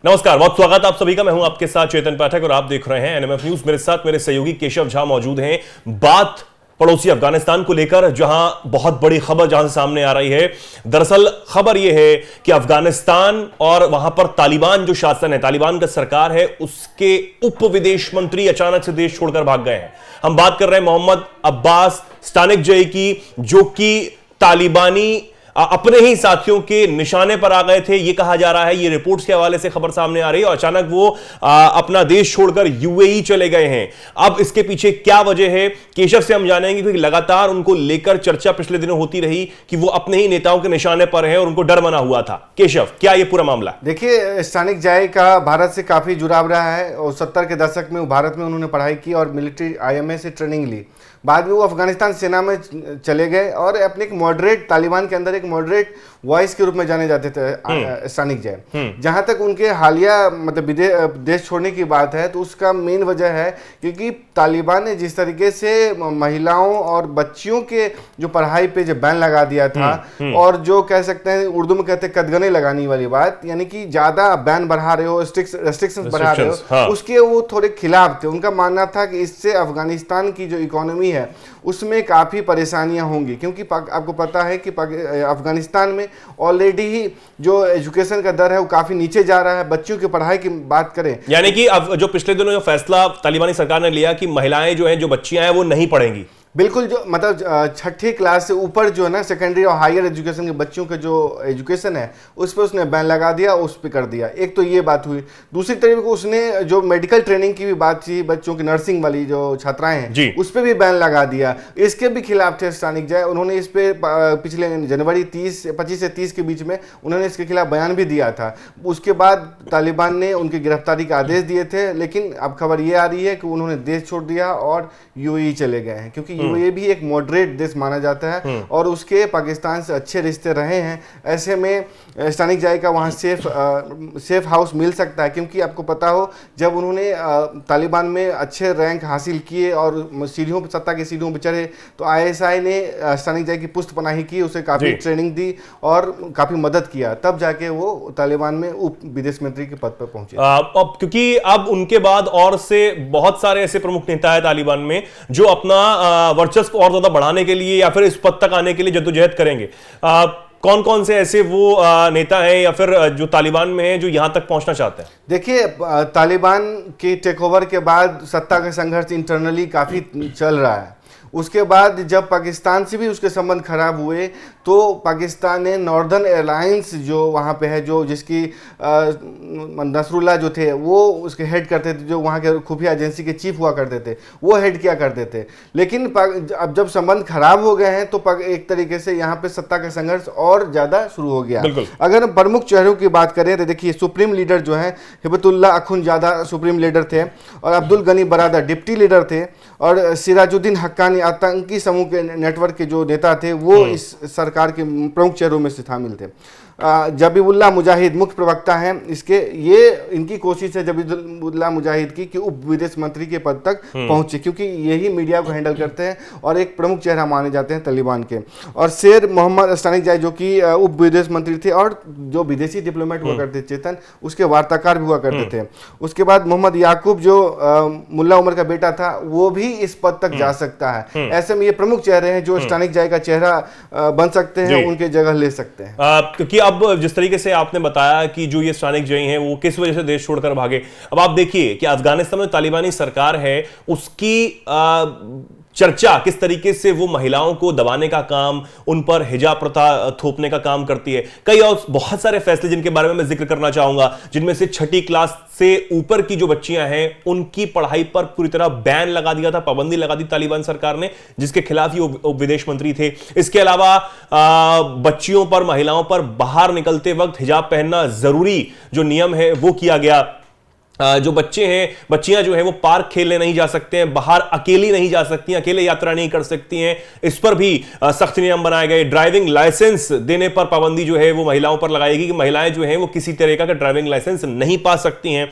नमस्कार, बहुत स्वागत आप सभी का। मैं हूं आपके साथ चेतन पाठक और आप देख रहे हैं एनएमएफ न्यूज। मेरे साथ मेरे सहयोगी केशव झा मौजूद हैं। बात पड़ोसी अफगानिस्तान को लेकर, जहां बहुत बड़ी खबर जहां से सामने आ रही है। दरअसल खबर यह है कि अफगानिस्तान और वहां पर तालिबान जो शासन है, तालिबान का सरकार है, उसके उप विदेश मंत्री अचानक से देश छोड़कर भाग गए हैं। हम बात कर रहे हैं मोहम्मद अब्बास स्टानिकजई की, जो कि तालिबानी अपने ही साथियों के निशाने पर आ गए थे, यह कहा जा रहा है। ये रिपोर्ट्स के हवाले से खबर सामने आ रही है और अचानक वो अपना देश छोड़कर यूएई चले गए हैं। अब इसके पीछे क्या वजह है, केशव से हम जानेंगे, क्योंकि लगातार उनको लेकर चर्चा पिछले दिनों होती रही कि वो अपने ही नेताओं के निशाने पर हैं और उनको डर बना हुआ था। केशव, क्या ये पूरा मामला? देखिए, स्टानिकजई का भारत से काफी जुड़ाव रहा है और 70 के दशक में भारत में उन्होंने पढ़ाई की और मिलिट्री आईएमए से ट्रेनिंग ली। बाद में वो अफगानिस्तान सेना में चले गए और अपने एक मॉडरेट, तालिबान के अंदर एक मॉडरेट वॉइस के रूप में जाने जाते थे स्टानिकजई। जहां तक उनके हालिया मतलब देश छोड़ने की बात है, तो उसका मेन वजह है क्योंकि तालिबान ने जिस तरीके से महिलाओं और बच्चियों के जो पढ़ाई पे जो बैन लगा दिया था, और जो कह सकते हैं उर्दू में कहते हैं कदगने लगाने वाली बात, यानी कि ज्यादा बैन बढ़ा रहे हो, रेस्ट्रिक्शंस बढ़ा रहे हो, हाँ। उसके वो थोड़े खिलाफ थे। उनका मानना था कि इससे अफगानिस्तान की जो इकोनॉमी है उसमें काफी परेशानियां होंगी, क्योंकि आपको पता है कि अफगानिस्तान में ऑलरेडी ही जो एजुकेशन का दर है वो काफी नीचे जा रहा है। बच्चों की पढ़ाई की बात करें, यानी कि अब जो पिछले दिनों जो फैसला तालिबानी सरकार ने लिया कि महिलाएं जो हैं, जो बच्चियां हैं, वो नहीं पढ़ेंगी। बिल्कुल, जो मतलब छठी क्लास से ऊपर जो है ना, सेकेंडरी और हायर एजुकेशन के बच्चों के जो एजुकेशन है उस पर उसने बैन लगा दिया, उस पर कर दिया। एक तो ये बात हुई। दूसरी तरफ को उसने जो मेडिकल ट्रेनिंग की भी बात थी, बच्चों की नर्सिंग वाली जो छात्राएं हैं उस पर भी बैन लगा दिया। इसके भी खिलाफ थे स्टानिकजई। उन्होंने इस पे पिछले जनवरी 25 से 30 के बीच में उन्होंने इसके खिलाफ बयान भी दिया था। उसके बाद तालिबान ने उनकी गिरफ्तारी का आदेश दिए थे, लेकिन अब खबर ये आ रही है कि उन्होंने देश छोड़ दिया और यूएई चले गए हैं, क्योंकि यूएई भी एक मॉडरेट देश माना जाता है और उसके पाकिस्तान से अच्छे रिश्ते रहे हैं। ऐसे में स्टानिकजई का वहाँ सेफ हाउस मिल सकता है, क्योंकि आपको पता हो जब उन्होंने तालिबान में अच्छे रैंक हासिल किए और सीढ़ियों पर, सत्ता की सीढ़ियों पर चढ़े, तो आईएसआई ने स्टानिकजई की पुष्टपनाही की, उसे काफ़ी ट्रेनिंग दी और काफ़ी मदद किया। तब जाके वो तालिबान में उप विदेश मंत्री के पद पर पहुंचे। अब क्योंकि अब उनके बाद और से बहुत सारे ऐसे प्रमुख नेता है तालिबान में जो अपना वर्चस्व और ज्यादा बढ़ाने के लिए या फिर इस पद तक आने के लिए जद्दोजहद करेंगे। कौन कौन से ऐसे वो नेता हैं या फिर जो तालिबान में हैं जो यहां तक पहुंचना चाहते हैं? देखिए, तालिबान के टेक ओवर के बाद सत्ता का संघर्ष इंटरनली काफी चल रहा है। उसके बाद जब पाकिस्तान से भी उसके संबंध खराब हुए, तो पाकिस्तान ने नॉर्दर्न एयरलाइंस जो वहाँ पे है, जो जिसकी नसरुल्लाह जो थे वो उसके हेड करते थे, जो वहाँ के खुफिया एजेंसी के चीफ हुआ करते थे, वो हेड किया करते थे। लेकिन अब जब संबंध खराब हो गए हैं तो एक तरीके से यहाँ पे सत्ता का संघर्ष और ज़्यादा शुरू हो गया। अगर हम प्रमुख चेहरों की बात करें तो देखिए, सुप्रीम लीडर जो है हिबतुल्लाह अखुंज़ादा सुप्रीम लीडर थे, और अब्दुल गनी बरादर डिप्टी लीडर थे, और सिराजुद्दीन हक्कानी आतंकी समूह के नेटवर्क के जो नेता थे वो इस सरकार के प्रमुख चेहरों में से शामिल थे। जबीबुल्लाह मुजाहिद मुख्य प्रवक्ता हैं इसके। ये इनकी कोशिश है जबीबुल्लाह मुजाहिद की कि उप विदेश मंत्री के पद तक पहुंचे, क्योंकि यही मीडिया को हैंडल करते हैं और एक प्रमुख चेहरा माने जाते हैं तालिबान के। और शेर मोहम्मद स्टानिकजई जो कि उप विदेश मंत्री थे और जो विदेशी डिप्लोमेट हुआ करते चेतन, उसके वार्ताकार भी हुआ करते थे। उसके बाद मोहम्मद याकूब जो मुल्ला उमर का बेटा था, वो भी इस पद तक जा सकता है। ऐसे में ये प्रमुख चेहरे हैं जो स्टानिकजई का चेहरा बन सकते हैं, उनके जगह ले सकते हैं। क्योंकि अब जिस तरीके से आपने बताया कि जो ये स्टानिकजई हैं वो किस वजह से देश छोड़कर भागे, अब आप देखिए कि अफगानिस्तान में तालिबानी सरकार है, उसकी चर्चा किस तरीके से वो महिलाओं को दबाने का काम, उन पर हिजाब प्रथा थोपने का काम करती है। कई और बहुत सारे फैसले जिनके बारे में मैं जिक्र करना चाहूंगा, जिनमें से छठी क्लास से ऊपर की जो बच्चियां हैं उनकी पढ़ाई पर पूरी तरह बैन लगा दिया था, पाबंदी लगा दी तालिबान सरकार ने, जिसके खिलाफ ही वो विदेश मंत्री थे। इसके अलावा बच्चियों पर, महिलाओं पर बाहर निकलते वक्त हिजाब पहनना जरूरी जो नियम है वो किया गया। जो बच्चे हैं, बच्चियां जो हैं वो पार्क खेलने नहीं जा सकते हैं, बाहर अकेली नहीं जा सकती हैं, अकेले यात्रा नहीं कर सकती हैं, इस पर भी सख्त नियम बनाए गए। ड्राइविंग लाइसेंस देने पर पाबंदी जो है वो महिलाओं पर लगाएगी कि महिलाएं जो हैं वो किसी तरह का ड्राइविंग लाइसेंस नहीं पा सकती हैं।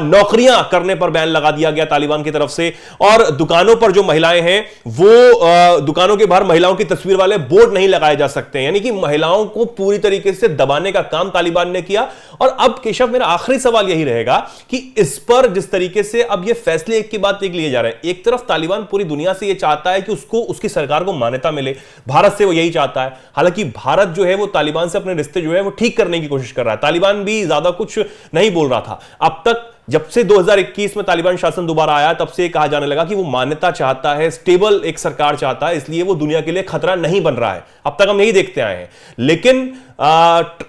नौकरियां करने पर बैन लगा दिया गया तालिबान की तरफ से, और दुकानों पर जो महिलाएं हैं वो दुकानों के बाहर महिलाओं की तस्वीर वाले बोर्ड नहीं लगाए जा सकते, यानी कि महिलाओं को पूरी तरीके से दबाने का काम तालिबान ने किया। और अब केशव, मेरा आखिरी सवाल यही रहेगा कि इस पर जिस तरीके से अब ये फैसले एक के बाद एक लिए जा रहे हैं, एक तरफ तालिबान पूरी दुनिया से ये चाहता है कि उसको, उसकी सरकार को मान्यता मिले, भारत से वो यही चाहता है। हालांकि भारत जो है वो तालिबान से अपने रिश्ते जो है वो ठीक करने की कोशिश कर रहा है। तालिबान भी ज्यादा कुछ नहीं बोल रहा था अब तक। जब से 2021 में तालिबान शासन दोबारा आया तब से कहा जाने लगा कि वो मान्यता चाहता है, स्टेबल एक सरकार चाहता है, इसलिए वो दुनिया के लिए खतरा नहीं बन रहा है। अब तक हम यही देखते आए हैं। लेकिन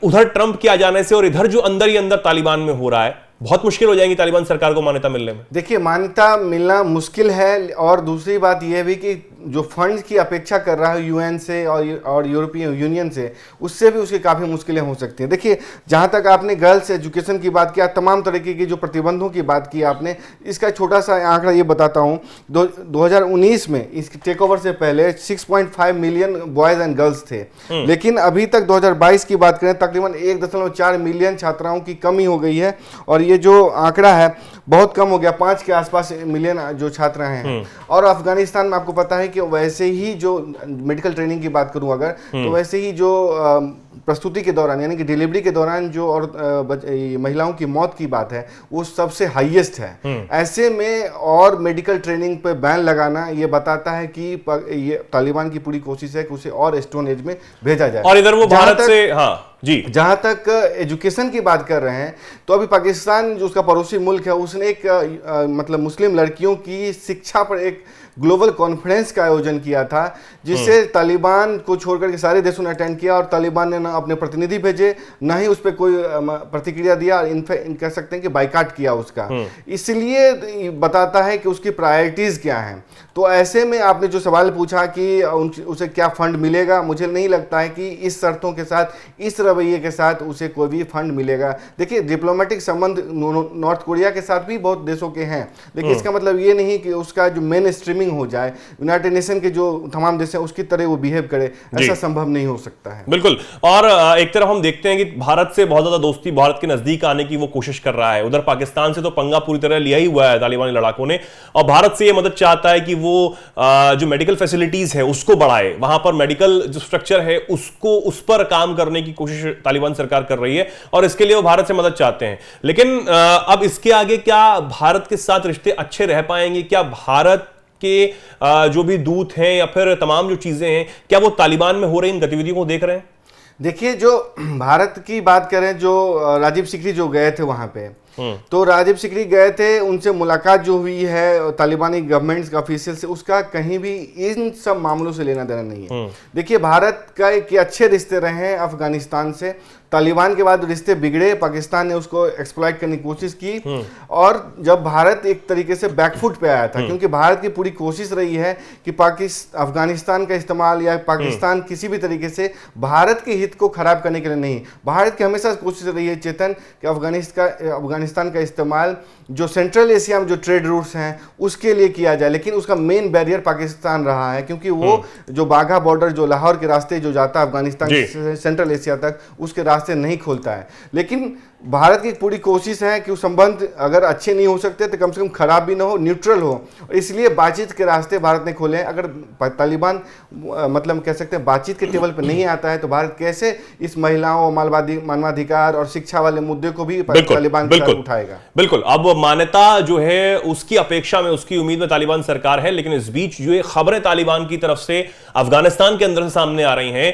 उधर ट्रंप के आ जाने से और इधर जो अंदर ही अंदर तालिबान में हो रहा है, बहुत मुश्किल हो जाएगी तालिबान सरकार को मान्यता मिलने में। देखिए, मान्यता मिलना मुश्किल है, और दूसरी बात यह भी कि जो फंड की अपेक्षा कर रहा है यूएन से और यूरोपियन यूनियन से, उससे भी उसकी काफ़ी मुश्किलें हो सकती हैं। देखिए, जहाँ तक आपने गर्ल्स एजुकेशन की बात किया, तमाम तरीके की जो प्रतिबंधों की बात की आपने, इसका छोटा सा आंकड़ा ये बताता हूँ। 2019 में इस टेक ओवर से पहले 6.5 मिलियन बॉयज़ एंड गर्ल्स थे, लेकिन अभी तक 2022 की बात करें तकरीबन 1.4 मिलियन छात्राओं की कमी हो गई है, और ये जो आंकड़ा है बहुत कम हो गया, 5 के आसपास मिलियन जो छात्र हैं। और अफगानिस्तान में आपको पता है कि वैसे ही जो मेडिकल ट्रेनिंग की बात करूं अगर, तो वैसे ही जो प्रस्तुति के दौरान यानी कि डिलीवरी के दौरान जो और महिलाओं की मौत की बात है वो सबसे हाईएस्ट है। ऐसे में और मेडिकल ट्रेनिंग पे बैन लगाना ये बताता है कि ये तालिबान की पूरी कोशिश है कि उसे और स्टोन एज में भेजा जाए। और इधर वो भारत से, हाँ जी, जहां तक एजुकेशन की बात कर रहे हैं, तो अभी पाकिस्तान जो उसका पड़ोसी मुल्क है, उसने एक मतलब मुस्लिम लड़कियों की शिक्षा पर एक ग्लोबल कॉन्फ्रेंस का आयोजन किया था, जिससे तालिबान को छोड़कर के सारे देशों ने अटेंड किया, और तालिबान ने ना अपने प्रतिनिधि भेजे, ना ही उस पर कोई प्रतिक्रिया दिया, इनफैक्ट कह सकते हैं कि बाइकाट किया उसका। इसलिए बताता है कि उसकी प्रायोरिटीज क्या हैं। तो ऐसे में आपने जो सवाल पूछा कि उसे क्या फंड मिलेगा, मुझे नहीं लगता है कि इस शर्तों के साथ, इस रवैये के साथ उसे कोई भी फंड मिलेगा। देखिए, डिप्लोमेटिक संबंध नॉर्थ कोरिया के साथ भी बहुत देशों के हैं, लेकिन इसका मतलब ये नहीं कि उसका जो मेन स्ट्रीमिंग हो जाए, यूनाइटेड नेशन के जो तमाम देश हैं उसकी तरह वो बिहेव करे, ऐसा संभव नहीं हो सकता है। बिल्कुल। और एक तरफ हम देखते हैं कि भारत से बहुत ज्यादा दोस्ती, भारत के नजदीक आने की वो कोशिश कर रहा है। उधर पाकिस्तान से तो पंगा पूरी तरह लिया ही हुआ है तालिबानी लड़ाकों ने, और भारत से ये मदद चाहता है कि वो जो मेडिकल फैसिलिटीज है उसको बढ़ाए, वहां पर मेडिकल जो स्ट्रक्चर है उसको, उस पर काम करने की कोशिश तालिबान सरकार कर रही है, और इसके लिए वो भारत से मदद चाहते हैं। लेकिन अब इसके आगे क्या भारत के साथ रिश्ते अच्छे रह पाएंगे? क्या भारत के जो भी दूत हैं या फिर तमाम जो चीजें हैं, क्या वो तालिबान में हो रही इन गतिविधियों को देख रहे हैं? देखिए, जो भारत की बात करें, जो राजीव सिकरी जो गए थे वहां पे, तो राजीव सिकरी गए थे, उनसे मुलाकात जो हुई है तालिबानी गवर्नमेंट का ऑफिशियल से, उसका कहीं भी इन सब मामलों से लेना देना नहीं है। देखिए, भारत का एक अच्छे रिश्ते रहे हैं अफगानिस्तान से, तालिबान के बाद रिश्ते बिगड़े, पाकिस्तान ने उसको एक्सप्लॉइट करने की कोशिश की, और जब भारत एक तरीके से बैकफुट पे आया था, क्योंकि भारत की पूरी कोशिश रही है कि अफगानिस्तान का इस्तेमाल या पाकिस्तान किसी भी तरीके से भारत के हित को खराब करने के लिए नहीं। भारत की हमेशा कोशिश रही है चेतन कि अफगानिस्तान का इस्तेमाल जो सेंट्रल एशिया में जो ट्रेड रूट्स हैं उसके लिए किया जाए, लेकिन उसका मेन बैरियर पाकिस्तान रहा है, क्योंकि वो जो बाघा बॉर्डर जो लाहौर के रास्ते जो जाता है अफगानिस्तान से सेंट्रल एशिया तक, उसके रास्ते नहीं खोलता है। लेकिन भारत की पूरी कोशिश है कि वो संबंध अगर अच्छे नहीं हो सकते तो कम से कम खराब भी ना हो, न्यूट्रल हो, इसलिए बातचीत के रास्ते भारत ने खोले हैं। अगर तालिबान मतलब कह सकते हैं बातचीत के टेबल पर नहीं आता है, तो भारत कैसे इस महिलाओं, मानवाधिकार और शिक्षा वाले मुद्दे को भी तालिबान के साथ उठाएगा? बिल्कुल। अब मान्यता जो है उसकी अपेक्षा में, उसकी उम्मीद में तालिबान सरकार है, लेकिन इस बीच जो खबरें तालिबान की तरफ से अफगानिस्तान के अंदर से सामने आ रही हैं,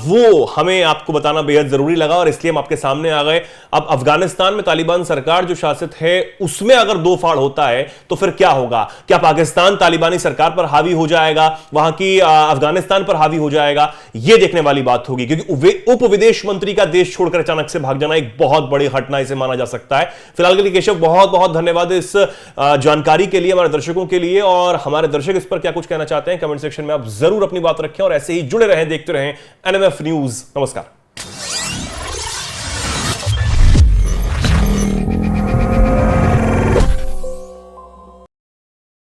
वो हमें आपको बताना बेहद जरूरी लगा, और इसलिए हम आपके सामने आ गए। अब अफगानिस्तान में तालिबान सरकार जो शासित है उसमें अगर दो फाड़ होता है तो फिर क्या होगा? क्या पाकिस्तान तालिबानी सरकार पर हावी हो जाएगा, वहां की अफगानिस्तान पर हावी हो जाएगा? यह देखने वाली बात होगी, क्योंकि उप विदेश मंत्री का देश छोड़कर अचानक से भाग जाना एक बहुत बड़ी घटना इसे माना जा सकता है। फिलहाल के लिए केशव, बहुत बहुत धन्यवाद इस जानकारी के लिए, हमारे दर्शकों के लिए। और हमारे दर्शक इस पर क्या कुछ कहना चाहते हैं कमेंट सेक्शन में आप जरूर अपनी बात रखें, और ऐसे ही जुड़े रहें, देखते रहें NMF न्यूज। नमस्कार।